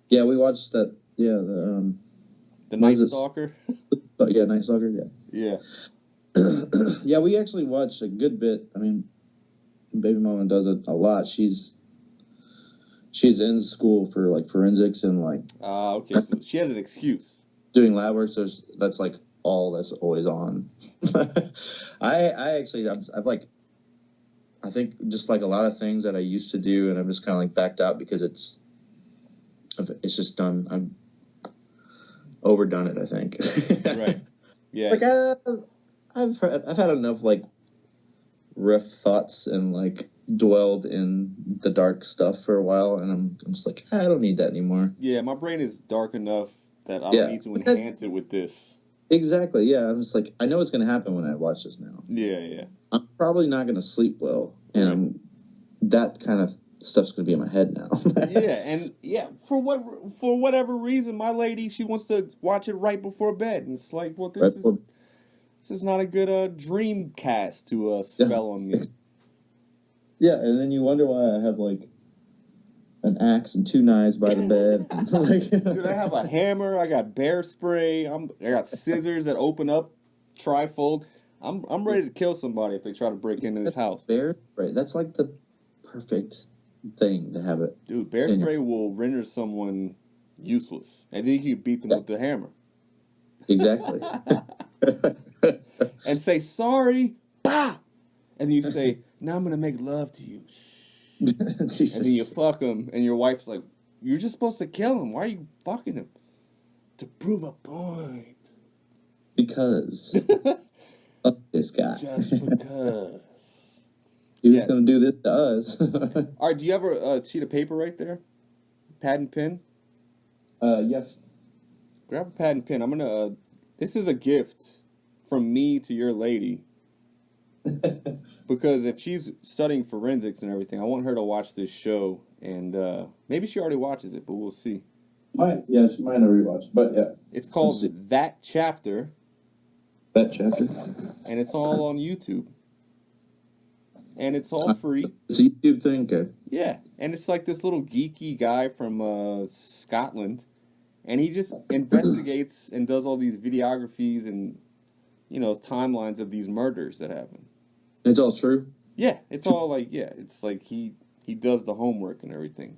Yeah, we watched that. Yeah, the Night Stalker. Night Stalker. Yeah. Yeah, we actually watched a good bit. I mean, Baby Mama does it a lot. She's in school for like forensics and like. Okay, so she has an excuse. Doing lab work, so that's like all that's always on. I've like, I think just like a lot of things that I used to do, and I'm just kind of like backed out because it's just done. I've overdone it, I think. Right. Yeah. Like I've had enough like rough thoughts and like dwelled in the dark stuff for a while, and I'm just like, I don't need that anymore. Yeah, my brain is dark enough that I don't need to enhance it with this. Exactly, yeah. I'm just like, I know what's going to happen when I watch this now. Yeah. I'm probably not going to sleep well, and that kind of stuff's going to be in my head now. For whatever reason, my lady, she wants to watch it right before bed, and it's like, well, this is not a good dream cast to spell on me. Yeah, and then you wonder why I have like an axe and 2 knives by the bed. Dude, I have a hammer. I got bear spray. I got scissors that open up, trifold. I'm ready to kill somebody if they try to break into this house. Bear spray. That's like the perfect thing to have it. Dude, bear spray will render someone useless, and then you can beat them with the hammer. Exactly. And say sorry, bah, and you say, "Now I'm gonna make love to you." Jesus. And then you fuck him, and your wife's like, "You're just supposed to kill him. Why are you fucking him?" To prove a point. Because fuck this guy. Just because. He was going to do this to us. All right, do you have a sheet of paper right there? Pad and pen? Yes. Grab a pad and pen. I'm going to... this is a gift from me to your lady. Because if she's studying forensics and everything, I want her to watch this show. And maybe she already watches it, but we'll see. Yeah, she might have rewatched, but yeah. It's called That Chapter. That Chapter? And it's all on YouTube. And it's all free. It's a YouTube thing? Okay. Yeah. And it's like this little geeky guy from Scotland. And he just investigates and does all these videographies and, you know, timelines of these murders that happen. It's all true? Yeah. It's all like, yeah. It's like he does the homework and everything.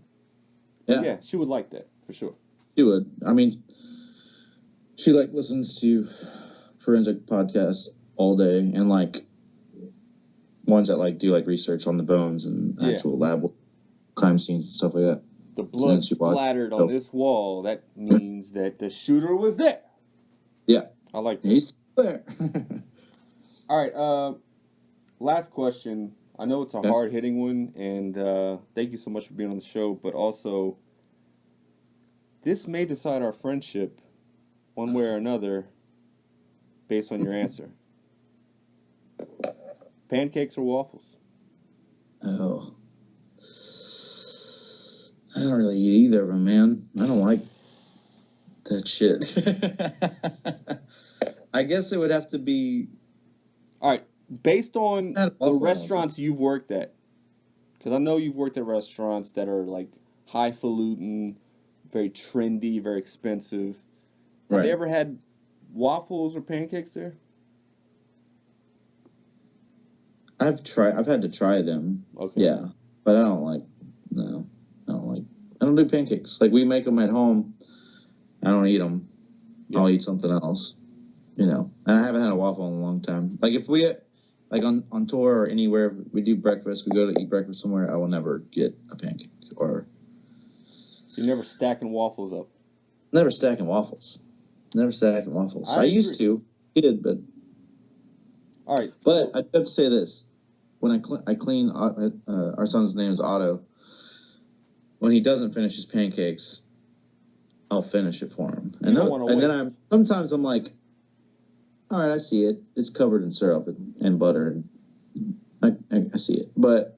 Yeah. Yeah, she would like that, for sure. She would. I mean, she, like, listens to forensic podcasts all day and, like, ones that, like, do, like, research on the bones and actual lab crime scenes and stuff like that. The blood splattered on this wall. That means that the shooter was there. Yeah. I like that. He's there. All right. Last question. I know it's a hard-hitting one, and thank you so much for being on the show, but also, this may decide our friendship one way or another based on your answer. Pancakes or waffles? Oh. I don't really eat either of them, man. I don't like that shit. I guess it would have to be... All right. Based on the restaurants you've worked at, because I know you've worked at restaurants that are, like, highfalutin, very trendy, very expensive. Have they ever had waffles or pancakes there? I've had to try them. Okay. Yeah. But I don't do pancakes. Like, we make them at home. I don't eat them. Yeah. I'll eat something else. You know. And I haven't had a waffle in a long time. Like, if we, like, on tour or anywhere, we do breakfast, we go to eat breakfast somewhere, I will never get a pancake. Or... So you're never stacking waffles up? Never stacking waffles. I used to. Did, but... All right. But I have to say this. When I clean, our son's name is Otto. When he doesn't finish his pancakes, I'll finish it for him. And then sometimes I'm like, all right, I see it. It's covered in syrup and butter. And I see it. But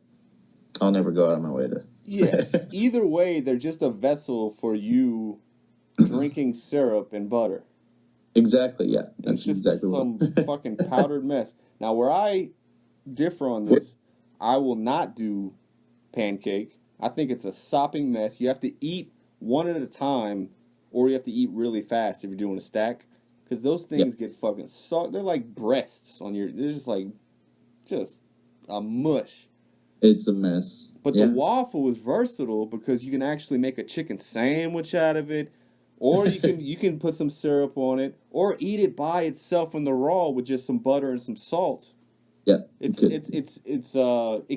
I'll never go out of my way to... Yeah. Either way, they're just a vessel for you drinking syrup and butter. Exactly, yeah. That's just exactly some fucking powdered mess. Now, where I differ on this, I will not do pancake. I think it's a sopping mess. You have to eat one at a time, or you have to eat really fast if you're doing a stack. Because those things get fucking soft. They're like breasts on your... They're just a mush. It's a mess. But the waffle is versatile because you can actually make a chicken sandwich out of it. Or you can put some syrup on it, or eat it by itself in the raw with just some butter and some salt. Yeah, it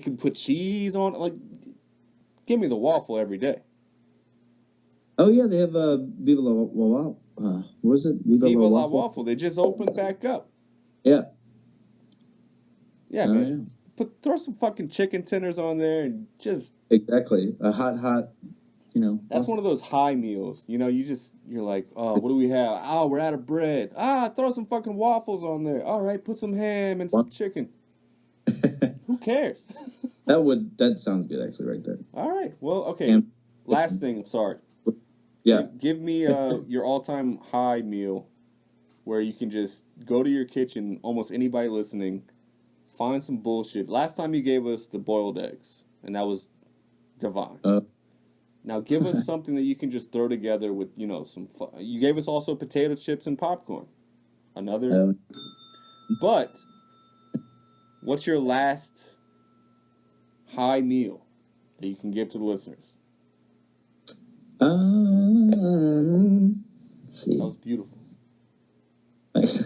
can put cheese on it. Like, give me the waffle every day. Oh yeah, they have Viva La Waffle. What is it? Viva La Waffle. They just opened back up. Yeah. Yeah, man. Yeah. Throw some fucking chicken tenders on there and just exactly a hot. You know, that's one of those high meals. You know, you're like, oh, what do we have? Oh, we're out of bread. Throw some fucking waffles on there. All right, put some ham and some chicken. Who cares? That sounds good, actually, right there. All right. Well, okay. Last thing. I'm sorry. Yeah. Give me your all-time high meal, where you can just go to your kitchen. Almost anybody listening, find some bullshit. Last time you gave us the boiled eggs, and that was divine. Now give us something that you can just throw together with, some fun. You gave us also potato chips and popcorn. Another. But what's your last high meal that you can give to the listeners? Let's see. That was beautiful. Thanks.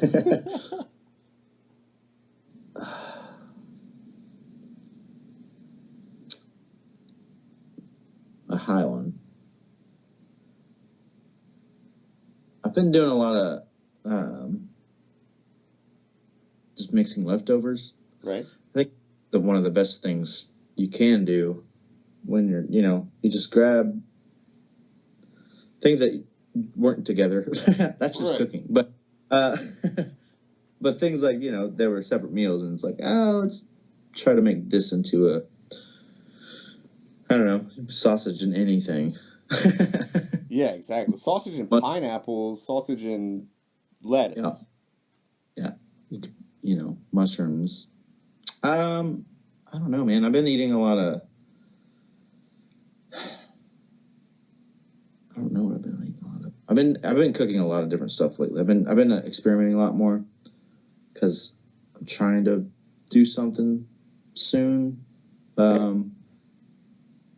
A high one. I've been doing a lot of just mixing leftovers. Right. I think one of the best things you can do when you just grab things that weren't together. That's just cooking. But but things like, they were separate meals, and it's like, let's try to make this into a, I don't know, sausage and anything. Yeah, exactly. Sausage and pineapple, sausage and lettuce. Yeah. Mushrooms. I don't know, man. I've been eating a lot of, I don't know what I've been eating a lot of. I've been cooking a lot of different stuff lately. I've been experimenting a lot more because I'm trying to do something soon.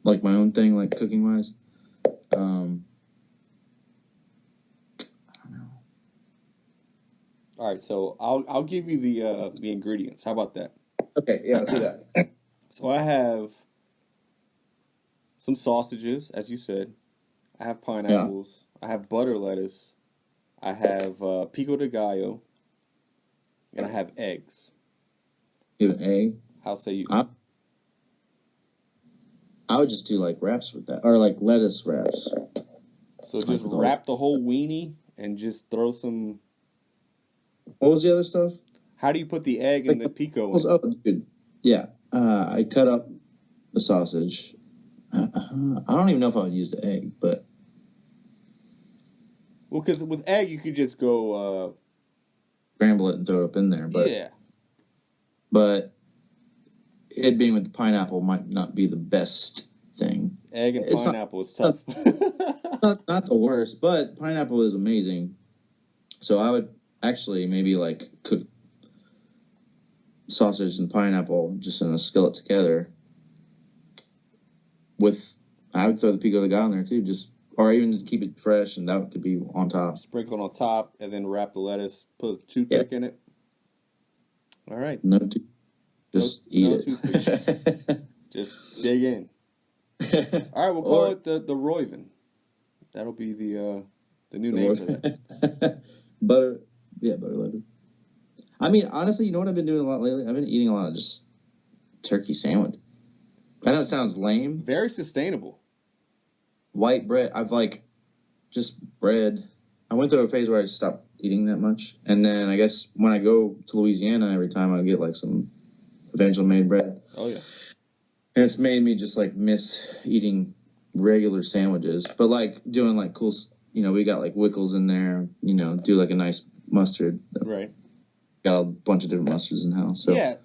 Like my own thing, like cooking wise. I don't know. All right, so I'll give you the ingredients. How about that? Okay, yeah, let's do that. So I have some sausages, as you said. I have pineapples. Yeah. I have butter lettuce. I have pico de gallo. And I have eggs. You have an egg? How say you? I would just do like wraps with that, or like lettuce wraps. So just wrap the whole weenie and just throw some. What was the other stuff? How do you put the egg and the pico in? Oh, dude. Yeah. I cut up the sausage. I don't even know if I would use the egg, but. Well, because with egg, you could just go. Scramble it and throw it up in there, but. Yeah. But it being with the pineapple might not be the best thing. Egg and pineapple is tough. Not the worst, but pineapple is amazing. So I would actually maybe like cook sausage and pineapple just in a skillet together. I would throw the pico de gallo in there too, or even to keep it fresh, and that could be on top. Sprinkle on top, and then wrap the lettuce. Put a toothpick in it. All right. Just eat it. Just dig in. All right, we'll call it the Roiven. That'll be the new name for that. Butter lettuce. I mean, honestly, you know what I've been doing a lot lately? I've been eating a lot of just turkey sandwich. I know it sounds lame. Very sustainable. White bread. I've just bread. I went through a phase where I stopped eating that much. And then I guess when I go to Louisiana every time, I get some eventually made bread. Oh, yeah. And it's made me just miss eating regular sandwiches. But doing cool, we got Wickles in there, do a nice mustard. Right. Got a bunch of different mustards in the house. So. Yeah.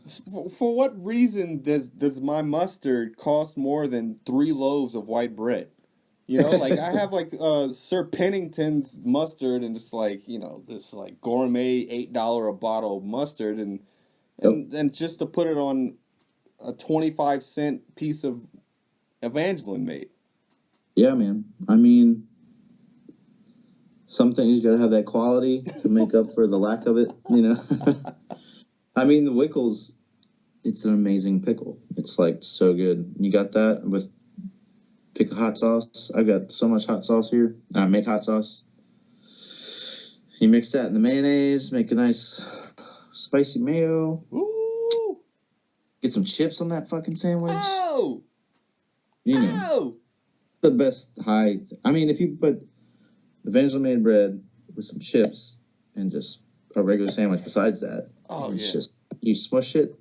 For what reason does my mustard cost more than 3 loaves of white bread? I have Sir Pennington's mustard and just this gourmet $8 a bottle of mustard and just to put it on a 25-cent piece of Evangeline made. Yeah, man. I mean, some things you gotta have that quality to make up for the lack of it, I mean, the Wickles, it's an amazing pickle. It's so good. You got that with pickle hot sauce. I've got so much hot sauce here. I make hot sauce. You mix that in the mayonnaise, make a nice spicy mayo. Ooh. Get some chips on that fucking sandwich. Oh! The best high. I mean, if you put eventually made bread with some chips and just a regular sandwich besides that, it's just, you smush it.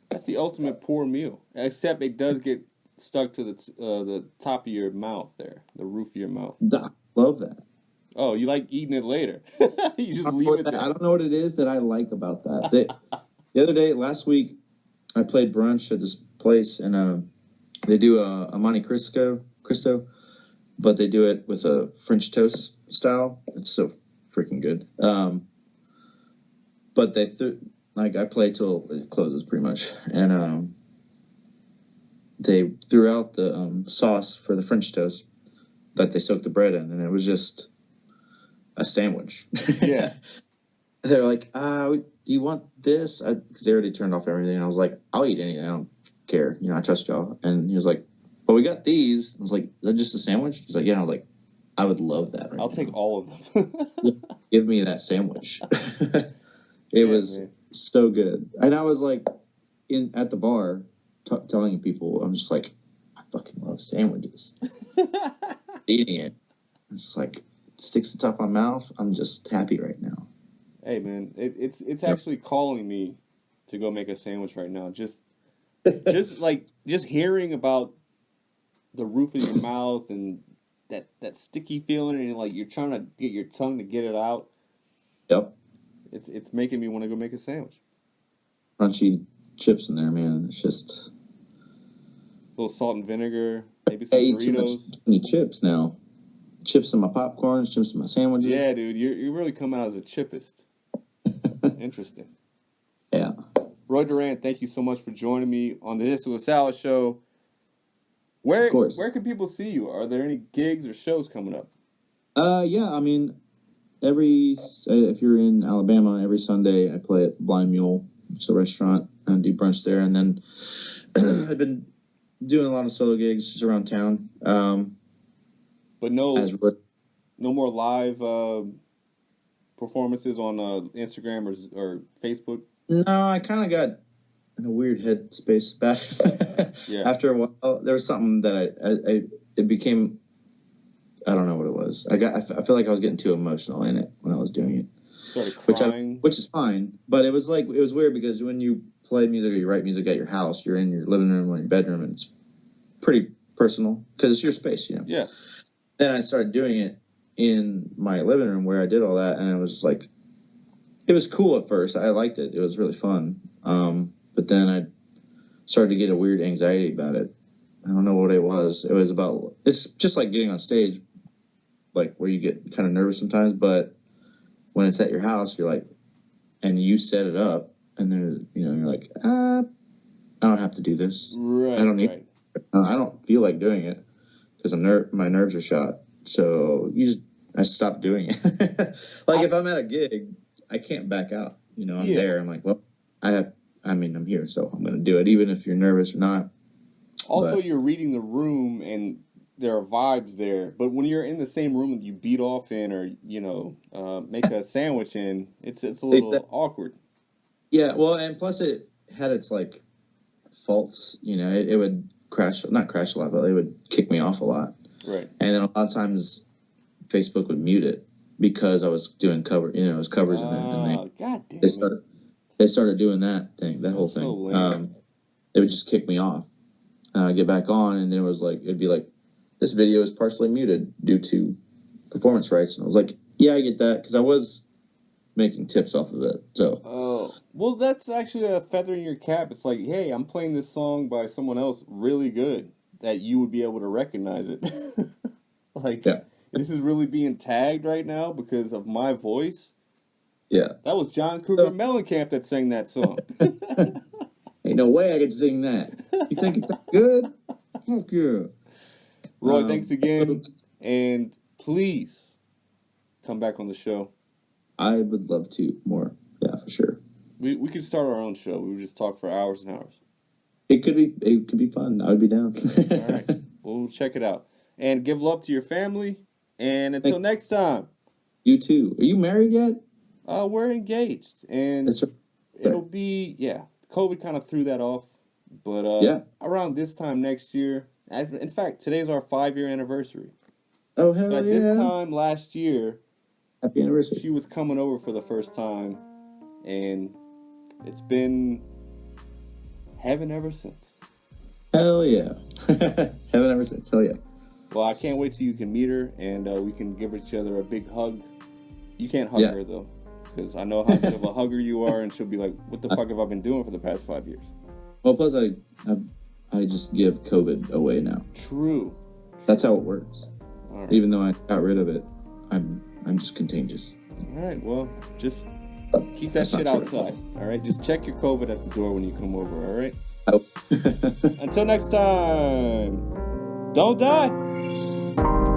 That's the ultimate poor meal. Except it does get stuck to the top of your mouth there, the roof of your mouth. I love that. Oh, you like eating it later. You just leave it there. I don't know what it is that I like about that. The other day, last week, I played brunch at this place, and they do a Monte Cristo, but they do it with a French toast style. It's so freaking good. But they I play till it closes pretty much, and they threw out the sauce for the French toast that they soaked the bread in, and it was just a sandwich. Yeah. They're like, do you want this? Because they already turned off everything. And I was like, I'll eat anything. I don't care. I trust y'all. And he was like, well, we got these. I was like, is that just a sandwich? He's like, yeah. I was like, I would love that. I'll take all of them. Give me that sandwich. It was so good. And I was like, at the bar, telling people, I'm just like, I fucking love sandwiches. Eating it. I'm just like, sticks to the top of my mouth. I'm just happy right now. Hey man, it's actually calling me to go make a sandwich right now. Just hearing about the roof of your mouth and that sticky feeling, and like you're trying to get your tongue to get it out. Yep. It's making me want to go make a sandwich. Crunchy chips in there, man. It's just a little salt and vinegar, maybe some Doritos. Too many chips now. Chips in my popcorn, chips in my sandwiches. Yeah, dude, you really come out as a chipist. Interesting. Yeah. Roy Durand, thank you so much for joining me on the LaSala show. Where can people see you? Are there any gigs or shows coming up? Yeah, I mean, if you're in Alabama, every Sunday I play at Blind Mule. It's a restaurant, and do brunch there. And then I've been doing a lot of solo gigs just around town. But no more live performances on Instagram or Facebook? No, I kind of got in a weird headspace back. Yeah. After a while, there was something that it became, I don't know what it was. I feel like I was getting too emotional in it when I was doing it. Started crying. Which is fine, but it was weird because when you play music or you write music at your house, you're in your living room or your bedroom, and it's pretty personal because it's your space, Yeah. Then I started doing it in my living room where I did all that, and it was like, it was cool at first. I liked it. It was really fun. But then I started to get a weird anxiety about it. I don't know what it was. It was about, it's just like getting on stage, like where you get kind of nervous sometimes, but when it's at your house, you're like, and you set it up, and then, you're like, I don't have to do this. Right. I don't need, I don't feel like doing it because my nerves are shot. So I stopped doing it. If I'm at a gig, I can't back out. I'm there. I'm like, well, I'm here, so I'm going to do it, even if you're nervous or not. Also, you're reading the room, and there are vibes there. But when you're in the same room that you beat off in, or make a sandwich in, it's a little awkward. Yeah, well, and plus it had its faults. It would not crash a lot, but it would kick me off a lot. Right. And then a lot of times Facebook would mute it because I was doing covers, it was covers, and God damn they started doing that whole thing. So lame. It would just kick me off. Get back on, and then it'd be like, this video is partially muted due to performance rights, and I was like, yeah, I get that, because I was making tips off of it. So, well, that's actually a feather in your cap. It's like, hey, I'm playing this song by someone else really good that you would be able to recognize it. This is really being tagged right now because of my voice. Yeah. That was John Cougar Mellencamp that sang that song. Ain't no way I could sing that. You think it's good? Fuck yeah. Roy, thanks again. And please come back on the show. I would love to more. Yeah, for sure. We could start our own show. We would just talk for hours and hours. It could be fun. I would be down. All right. We'll check it out. And give love to your family. And until next time. You too. Are you married yet? We're engaged. And it'll be, COVID kind of threw that off. But around this time next year, in fact, today's our 5-year anniversary. Oh, hell so at this time last year, happy anniversary. She was coming over for the first time. And it's been heaven ever since. Hell yeah. Heaven ever since. Hell yeah. Well, I can't wait till you can meet her and we can give each other a big hug. You can't hug her, though, because I know how good of a hugger you are, and she'll be like, what the fuck have I been doing for the past 5 years? Well, plus I just give COVID away now. True. That's how it works. right. Even though I got rid of it, I'm just contagious. All right. Well, just keep that shit outside. All right. Just check your COVID at the door when you come over. All right. Oh. Until next time. Don't die.